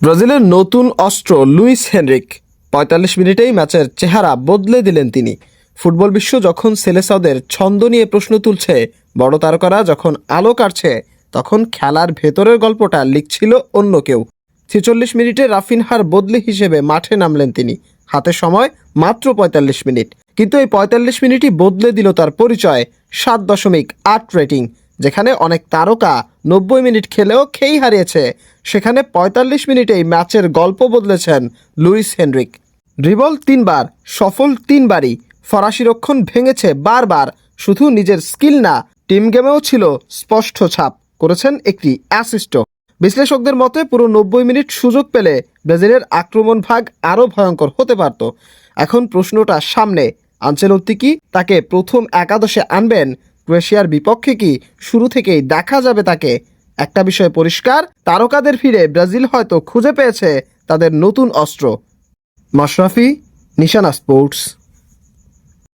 ব্রাজিলের নতুন অস্ত্র লুইস হেনরিক ৪৫ মিনিটেই ম্যাচের চেহারা বদলে দিলেন তিনি। ফুটবল বিশ্ব যখন সেলেসাওদের ছন্দ নিয়ে প্রশ্ন তুলছে, বড় তারকারা যখন আলো কাটছে, তখন খেলার ভেতরের গল্পটা লিখছিল অন্য কেউ। ৪৬ মিনিটে রাফিনহার বদলি হিসেবে মাঠে নামলেন তিনি। হাতে সময় মাত্র ৪৫ মিনিট, কিন্তু এই ৪৫ মিনিটই বদলে দিল তার পরিচয়। ৭.৮ রেটিং। যেখানে অনেক তারকা ৯০ মিনিট খেলেও খেই হারিয়েছে, সেখানে ৪৫ মিনিটেই ম্যাচের গল্প বদলেছেন লুইস হেনরিক। ড্রিবল ৩ বার, সফল ৩বারই। ফরাসি রক্ষণ ভেঙেছে বারবার। শুধু নিজের স্কিল না, টিম গেমেও ছিল স্পষ্ট ছাপ। করেছেন একটি অ্যাসিস্টও। বিশ্লেষকদের মতে পুরো ৯০ মিনিট সুযোগ পেলে ব্রাজিলের আক্রমণ ভাগ আরও ভয়ঙ্কর হতে পারত। এখন প্রশ্নটা সামনে, আনচেলত্তি কি তাকে প্রথম একাদশে আনবেন? ক্রোয়েশিয়ার বিপক্ষে কি শুরু থেকেই দেখা যাবে তাকে? একটা বিষয় পরিষ্কার, তারকাদের ফিরে ব্রাজিল হয়তো খুঁজে পেয়েছে তাদের নতুন অস্ত্র। মাশরাফি, নিশানা স্পোর্টস।